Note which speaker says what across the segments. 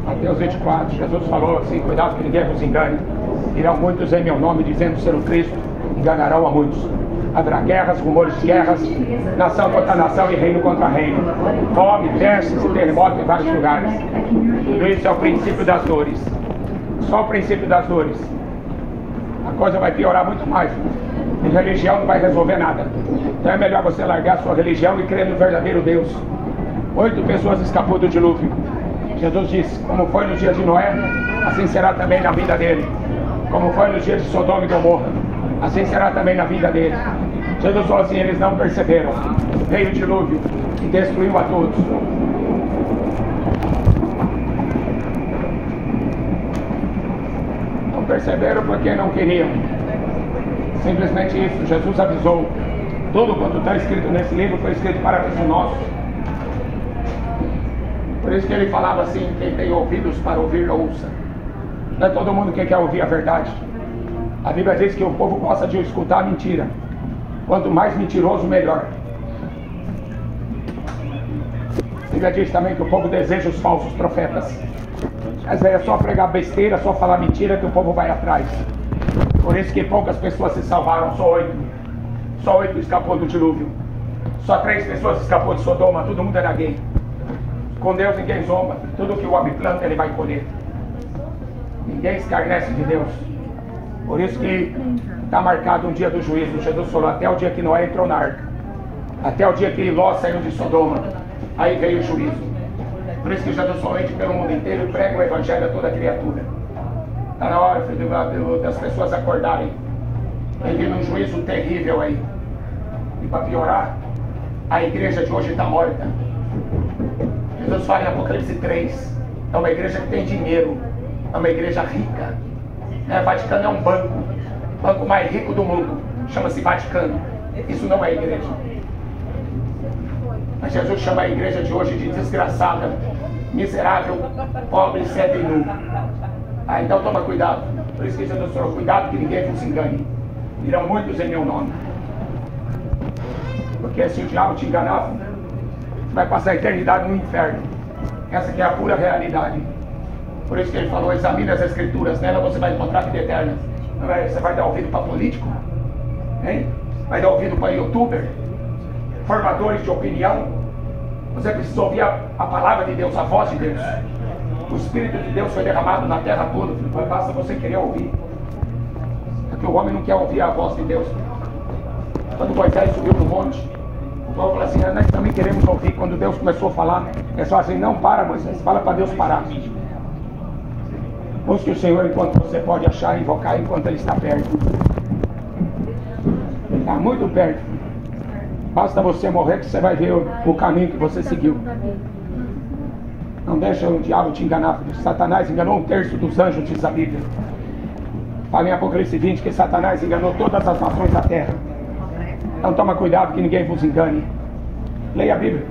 Speaker 1: Mateus 24, Jesus falou assim: cuidado que ninguém vos engane. Irão muitos em meu nome dizendo ser o Cristo, enganarão a muitos. Haverá guerras, rumores de guerras, nação contra nação e reino contra reino, fome, pestes e terremotos em vários lugares. Tudo isso é o princípio das dores. Só o princípio das dores. A coisa vai piorar muito mais. E religião não vai resolver nada. Então é melhor você largar a sua religião e crer no verdadeiro Deus. 8 pessoas escapou do dilúvio. Jesus disse: como foi nos dias de Noé, assim será também na vida dele. Como foi nos dias de Sodoma e Gomorra, assim será também na vida dele. Jesus falou assim: eles não perceberam. Veio o dilúvio e destruiu a todos. Não perceberam porque não queriam. Simplesmente isso. Jesus avisou. Tudo quanto está escrito nesse livro foi escrito para aviso nosso. Por isso que ele falava assim: quem tem ouvidos para ouvir, ouça. Não é todo mundo que quer ouvir a verdade. A Bíblia diz que o povo gosta de escutar a mentira. Quanto mais mentiroso, melhor. A Bíblia diz também que o povo deseja os falsos profetas. Mas é só pregar besteira, só falar mentira que o povo vai atrás. Por isso que poucas pessoas se salvaram, só 8. Só 8 escapou do dilúvio. Só 3 pessoas escapou de Sodoma, todo mundo era gay. Com Deus ninguém zomba. Tudo que o homem planta, ele vai colher. Ninguém escarnece de Deus. Por isso que está marcado um dia do juízo. Jesus falou: até o dia que Noé entrou na arca, até o dia que Ló saiu de Sodoma, aí veio o juízo. Por isso que Jesus falou: ide pelo mundo inteiro e prega o evangelho a toda criatura. Está na hora, filho, das pessoas acordarem. Tem vindo um juízo terrível aí. E para piorar, a igreja de hoje está morta. Jesus fala em Apocalipse 3: é uma igreja que tem dinheiro, é uma igreja rica. O Vaticano é um banco, o banco mais rico do mundo, chama-se Vaticano. Isso não é igreja. Mas Jesus chama a igreja de hoje de desgraçada, miserável, pobre, cego e nu. Então toma cuidado. Por isso que Jesus falou: cuidado que ninguém vos engane. Irão muitos em meu nome. Porque se o diabo te enganar, você vai passar a eternidade no inferno. Essa que é a pura realidade. Por isso que ele falou: examine as escrituras, nela você vai encontrar a vida eterna. Você vai dar ouvido para político? Hein? Vai dar ouvido para youtuber? Formadores de opinião? Você precisa ouvir a palavra de Deus, a voz de Deus. O Espírito de Deus foi derramado na terra toda, mas basta você querer ouvir. Porque o homem não quer ouvir a voz de Deus. Quando Moisés subiu no monte, o povo falou assim: nós também queremos ouvir. Quando Deus começou a falar, é só assim: não, para, Moisés, fala para Deus parar. Busque o Senhor enquanto você pode achar, invocar enquanto Ele está perto. Ele está muito perto. Basta você morrer que você vai ver o caminho que você seguiu. Não deixa o diabo te enganar. Satanás enganou 1/3 dos anjos, diz a Bíblia. Fala em Apocalipse 20 que Satanás enganou todas as nações da terra. Então toma cuidado que ninguém vos engane. Leia a Bíblia.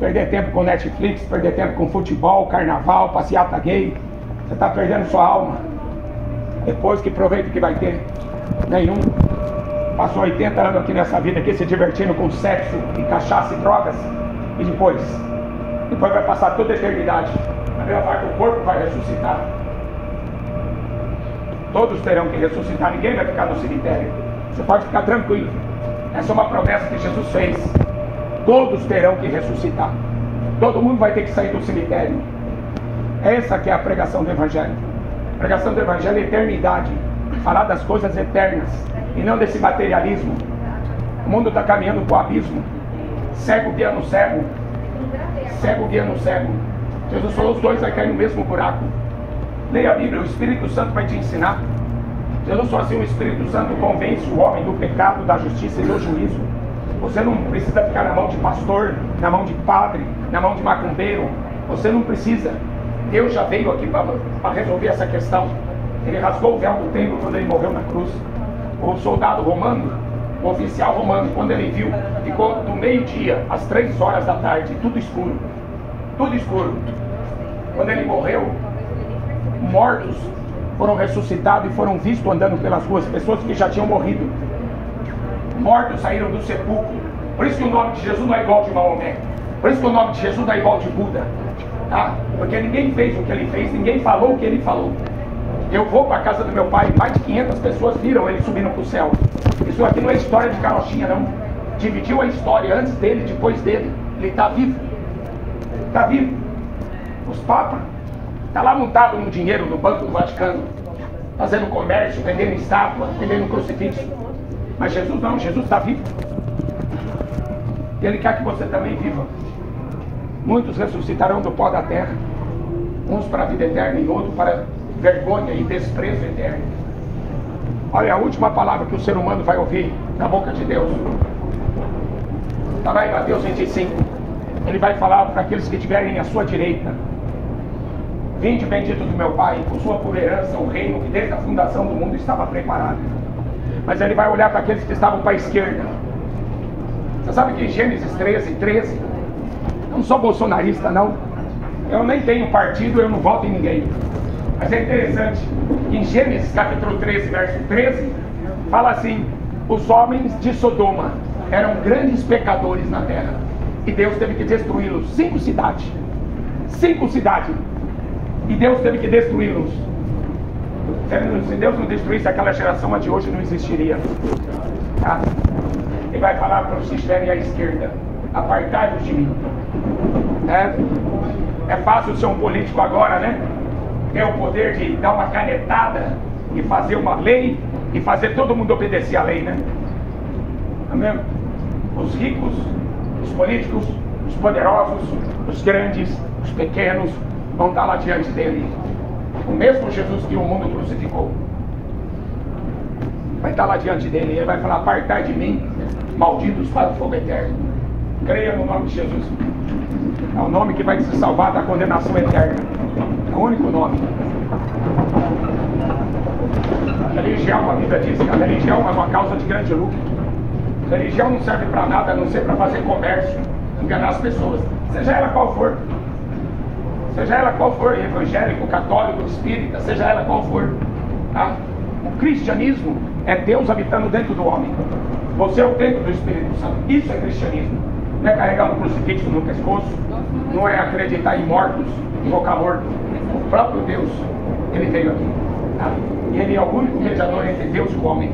Speaker 1: Perder tempo com Netflix, perder tempo com futebol, carnaval, passeata gay, você está perdendo sua alma. Depois, que proveito que vai ter? Nenhum. Passou 80 anos aqui nessa vida aqui se divertindo com sexo e cachaça e drogas. E depois vai passar toda a eternidade. A Bíblia fala que o corpo vai ressuscitar. Todos terão que ressuscitar, ninguém vai ficar no cemitério. Você pode ficar tranquilo. Essa é uma promessa que Jesus fez. Todos terão que ressuscitar. Todo mundo vai ter que sair do cemitério. Essa que é a pregação do Evangelho. A pregação do Evangelho é eternidade. Falar das coisas eternas e não desse materialismo. O mundo está caminhando para o abismo. Cego guiando cego. Cego guiando cego. Jesus falou: os dois vão cair no mesmo buraco. Leia a Bíblia, o Espírito Santo vai te ensinar. Jesus falou assim: o Espírito Santo convence o homem do pecado, da justiça e do juízo. Você não precisa ficar na mão de pastor, na mão de padre, na mão de macumbeiro. Você não precisa. Deus já veio aqui para resolver essa questão. Ele rasgou o véu do templo quando ele morreu na cruz. O soldado romano, o oficial romano, quando ele viu, ficou do meio-dia às 3 horas da tarde, tudo escuro. Tudo escuro. Quando ele morreu, mortos foram ressuscitados e foram vistos andando pelas ruas, pessoas que já tinham morrido. mortos saíram do sepulcro. Por isso que o nome de Jesus não é igual de Maomé. Por isso que o nome de Jesus não é igual de Buda. Tá? Porque ninguém fez o que ele fez, ninguém falou o que ele falou. Eu vou para a casa do meu pai, mais de 500 pessoas viram ele subindo para o céu. Isso aqui não é história de carochinha, não. Dividiu a história antes dele, depois dele. Ele está vivo. Está vivo. Os papas estão lá montados no dinheiro no Banco do Vaticano, fazendo comércio, vendendo estátua, vendendo crucifixo. Mas Jesus não, Jesus está vivo. Ele quer que você também viva. Muitos ressuscitarão do pó da terra, uns para a vida eterna e outros para vergonha e desprezo eterno. Olha a última palavra que o ser humano vai ouvir da boca de Deus. Está lá em Mateus 25. Ele vai falar para aqueles que estiverem à sua direita: vinde bendito do meu Pai, por sua por herança o reino que desde a fundação do mundo estava preparado. Mas ele vai olhar para aqueles que estavam para a esquerda. Você sabe que em Gênesis 13, eu não sou bolsonarista não, eu nem tenho partido, eu não voto em ninguém. Mas é interessante, em Gênesis capítulo 13, verso 13, fala assim: os homens de Sodoma eram grandes pecadores na terra, e Deus teve que destruí-los. 5 cidades, e Deus teve que destruí-los. Se Deus não destruísse aquela geração, a de hoje não existiria. Tá? Ele vai falar para os que estiverem à esquerda: apartai-vos de mim. É fácil ser um político agora, né? Ter o poder de dar uma canetada e fazer uma lei e fazer todo mundo obedecer a lei, né? Amém? Os ricos, os políticos, os poderosos, os grandes, os pequenos vão estar lá diante dele. O mesmo Jesus que o mundo crucificou vai estar lá diante dele. Ele vai falar: apartai de mim, malditos, para o fogo eterno. Creia no nome de Jesus. É o nome que vai te salvar da condenação eterna. É o único nome. A religião, a Bíblia diz que a religião é uma causa de grande lucro. A religião não serve para nada a não ser para fazer comércio, enganar as pessoas, seja ela qual for. Seja ela qual for, evangélico, católico, espírita, seja ela qual for. Tá? O cristianismo é Deus habitando dentro do homem. Você é o templo do Espírito Santo. Isso é cristianismo. Não é carregar um crucifixo no pescoço, não é acreditar em mortos, invocar morto. O próprio Deus, ele veio aqui. Tá? E ele é o único mediador entre Deus e o homem.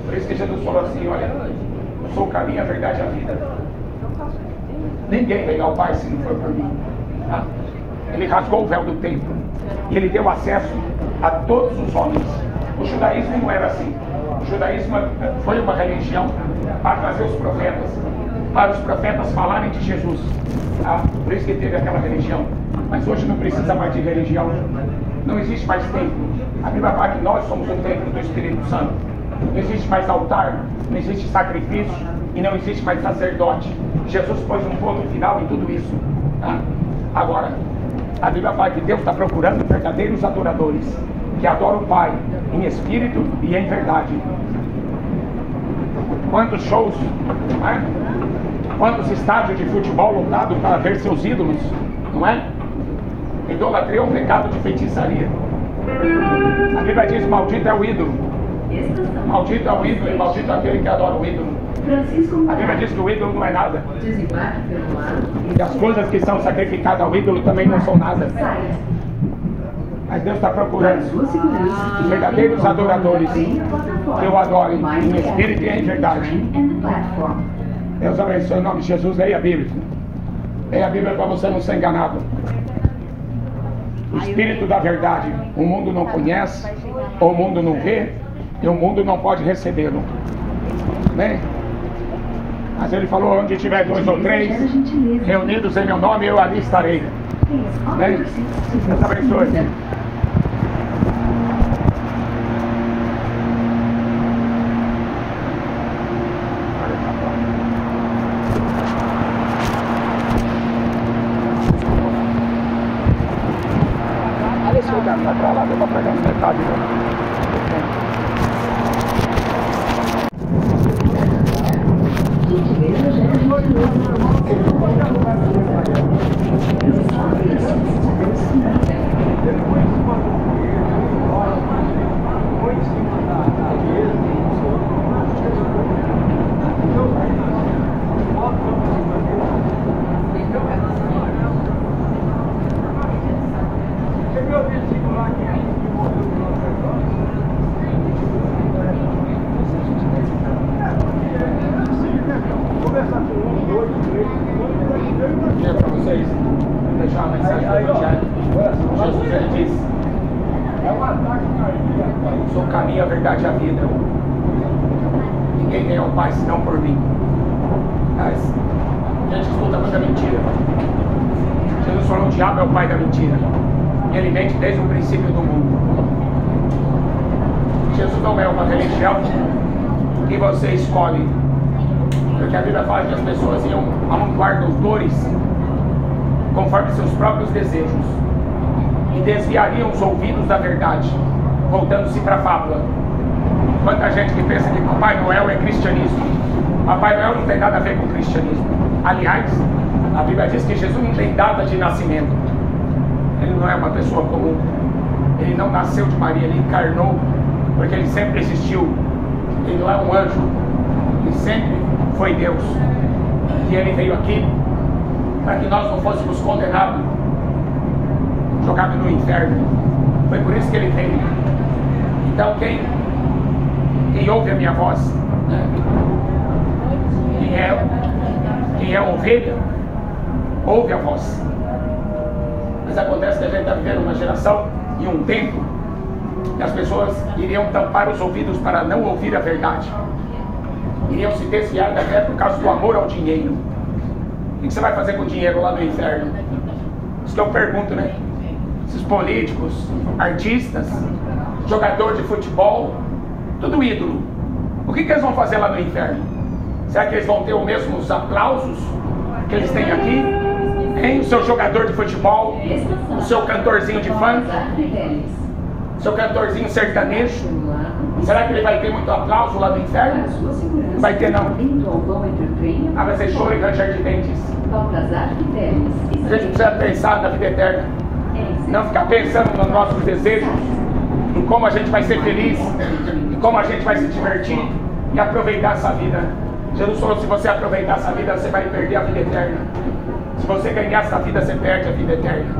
Speaker 1: Por isso que Jesus falou assim: olha, eu sou o caminho, a verdade e a vida. Ninguém vem ao Pai se não for por mim. Tá? Ele rasgou o véu do templo e ele deu acesso a todos os homens. O judaísmo não era assim. O judaísmo foi uma religião para trazer os profetas, para os profetas falarem de Jesus. Tá? Por isso que teve aquela religião. Mas hoje não precisa mais de religião. Não existe mais templo. A Bíblia fala que nós somos o templo do Espírito Santo. Não existe mais altar, não existe sacrifício e não existe mais sacerdote. Jesus pôs um ponto final em tudo isso. Tá? Agora, a Bíblia fala que Deus está procurando verdadeiros adoradores que adoram o Pai em espírito e em verdade. Quantos shows, não é? Quantos estádios de futebol lotados para ver seus ídolos, não é? Idolatria é um pecado de feitiçaria. A Bíblia diz: maldito é o ídolo. Maldito é o ídolo e maldito é aquele que adora o ídolo. A Bíblia diz que o ídolo não é nada. E as coisas que são sacrificadas ao ídolo também não são nada. Mas Deus está procurando verdadeiros adoradores que o adorem em espírito e em verdade. Deus abençoe em nome de Jesus. Leia a Bíblia. Leia a Bíblia para você não ser enganado. O Espírito da verdade o mundo não conhece, o mundo não vê e o mundo não pode recebê-lo. Amém? Mas ele falou: onde tiver 2 ou 3 reunidos em meu nome, eu ali estarei. Amém? Deus abençoe. Vai pra lá, eu vou pregar metade. Depois ninguém vem ao Pai senão por mim. Mas a gente escuta muita mentira. Jesus falou: o diabo é o pai da mentira. E ele mente desde o princípio do mundo. Jesus não é uma religião que você escolhe. Porque a Bíblia fala que as pessoas iam amontoar doutores conforme seus próprios desejos e desviariam os ouvidos da verdade, voltando-se para a fábula. Quanta gente que pensa que Papai Noel é cristianismo. Papai Noel não tem nada a ver com cristianismo. Aliás, a Bíblia diz que Jesus não tem data de nascimento. Ele não é uma pessoa comum. Ele não nasceu de Maria, ele encarnou, porque ele sempre existiu. Ele não é um anjo, ele sempre foi Deus. E ele veio aqui para que nós não fôssemos condenados, jogados no inferno. Foi por isso que ele veio. Então quem ouve a minha voz, né? Quem é ovelha, ouve a voz. Mas acontece que a gente está vivendo uma geração e um tempo que as pessoas iriam tampar os ouvidos para não ouvir a verdade. Iriam se desviar da fé por causa do amor ao dinheiro. O que você vai fazer com o dinheiro lá no inferno? Isso que eu pergunto, né? Esses políticos, artistas, jogador de futebol, tudo ídolo. O que eles vão fazer lá no inferno? Será que eles vão ter os mesmos aplausos que eles têm aqui? Hein? O seu jogador de futebol, o seu cantorzinho de funk, o seu cantorzinho sertanejo, será que ele vai ter muito aplauso lá no inferno? Não vai ter, não. Ah, vai ser choro e ranger de dentes. A gente precisa pensar na vida eterna, não ficar pensando nos nossos desejos, em como a gente vai ser feliz, em como a gente vai se divertir e aproveitar essa vida. Jesus falou: se você aproveitar essa vida, você vai perder a vida eterna. Se você ganhar essa vida, você perde a vida eterna.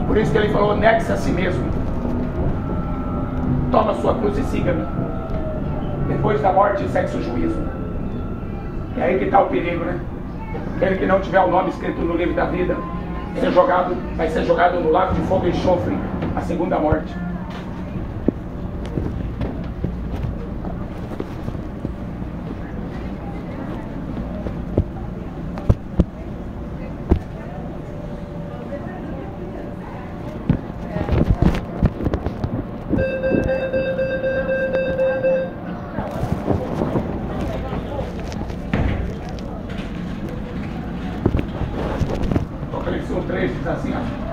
Speaker 1: Por isso que ele falou: negue-se a si mesmo, toma a sua cruz e siga-me. Depois da morte, segue-se o juízo. É aí que está o perigo, né? Aquele que não tiver o nome escrito no livro da vida vai ser jogado no lago de fogo e enxofre, a segunda morte.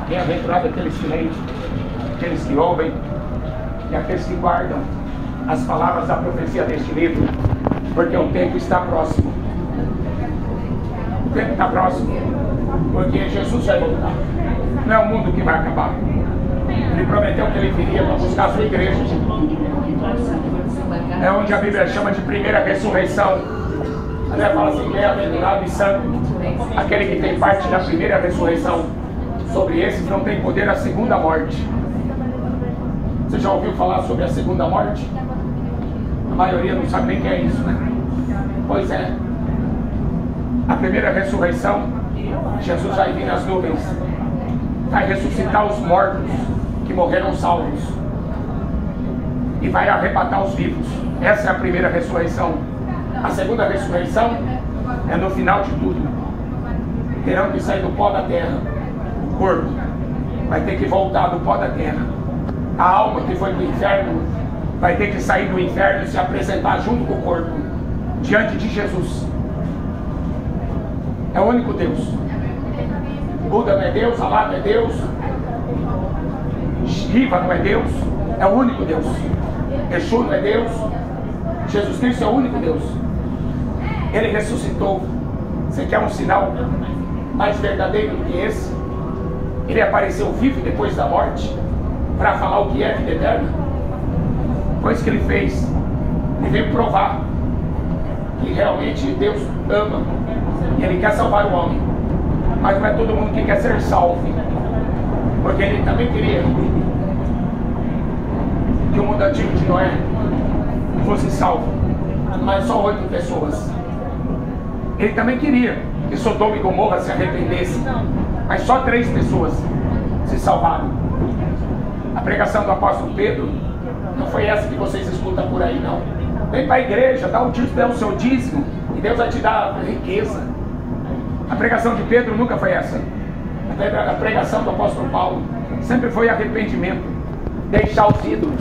Speaker 1: Bem-aventurado aqueles que leem, aqueles que ouvem e aqueles que guardam as palavras da profecia deste livro, porque o tempo está próximo. O tempo está próximo, porque Jesus vai voltar. Não é o mundo que vai acabar. Ele prometeu que ele viria para buscar a sua igreja. É onde a Bíblia chama de primeira ressurreição. A Bíblia fala assim: bem-aventurado e santo aquele que tem parte da primeira ressurreição. Sobre esses não tem poder a segunda morte. Você já ouviu falar sobre a segunda morte? A maioria não sabe nem o que é isso, né? Pois é. A primeira ressurreição, Jesus vai vir nas nuvens, vai ressuscitar os mortos que morreram salvos e vai arrebatar os vivos. Essa é a primeira ressurreição. A segunda ressurreição é no final de tudo. Terão que sair do pó da terra. O corpo vai ter que voltar do pó da terra. A alma que foi do inferno vai ter que sair do inferno e se apresentar junto com o corpo diante de Jesus. É o único Deus. Buda não é Deus, Alá não é Deus, Shiva não é Deus, é o único Deus. Exu não é Deus, Jesus Cristo é o único Deus. Ele ressuscitou. Você quer um sinal mais verdadeiro do que esse? Ele apareceu vivo depois da morte para falar o que é vida eterna. Foi isso que ele fez. Ele veio provar que realmente Deus ama e ele quer salvar o homem. Mas não é todo mundo que quer ser salvo, porque ele também queria que o mundo antigo de Noé fosse salvo, mas só 8 pessoas. Ele também queria que Sodoma e Gomorra se arrependessem, mas só 3 pessoas se salvaram. A pregação do apóstolo Pedro não foi essa que vocês escutam por aí, não. Vem para a igreja, dá o seu dízimo e Deus vai te dar riqueza. A pregação de Pedro nunca foi essa. A pregação do apóstolo Paulo sempre foi arrependimento, deixar os ídolos,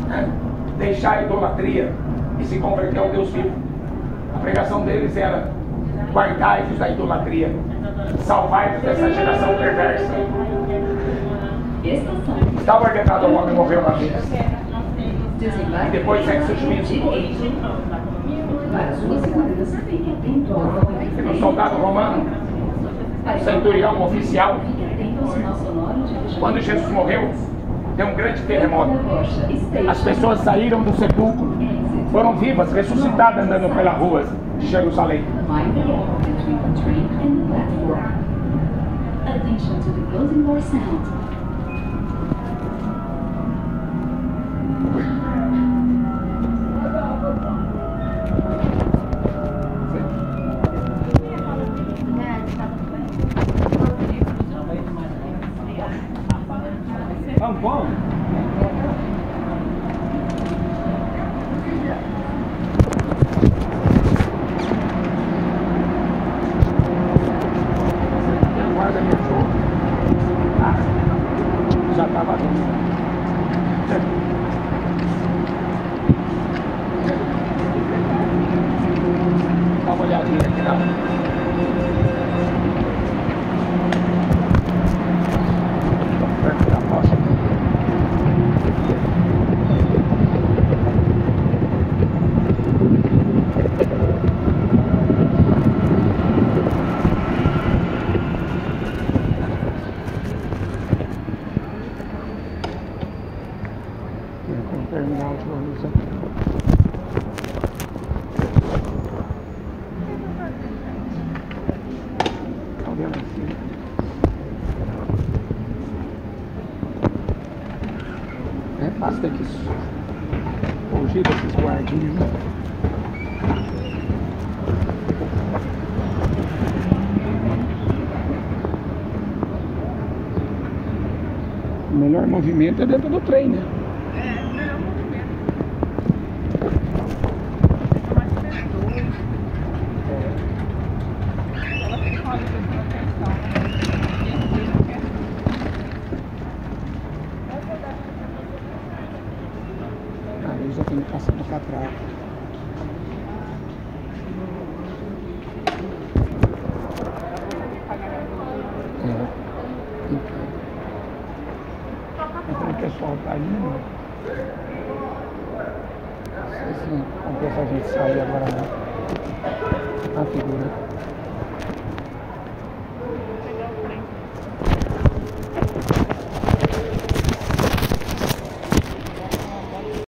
Speaker 1: né? Deixar a idolatria e se converter ao Deus vivo. A pregação deles era: guardai-vos da idolatria, salvai-vos dessa geração perversa. Estava ordenado ao homem morrer uma vez, e depois sexo juízo. E no soldado romano, centurião oficial, quando Jesus morreu, deu um grande terremoto. As pessoas saíram do sepulcro, foram vivas, ressuscitadas, andando pelas ruas de Jerusalém.
Speaker 2: Bom.
Speaker 1: Guarda meu jogo. Já estava dentro. Dá uma olhadinha aqui na. Terminal de ônibus aqui. Tá vendo assim? É fácil ter que fugir desses guardinhos, né? O melhor movimento é dentro do trem, né? Eu já tenho passando para trás. Então o pessoal tá indo. Não sei se compensa a gente sair agora, né? A figura.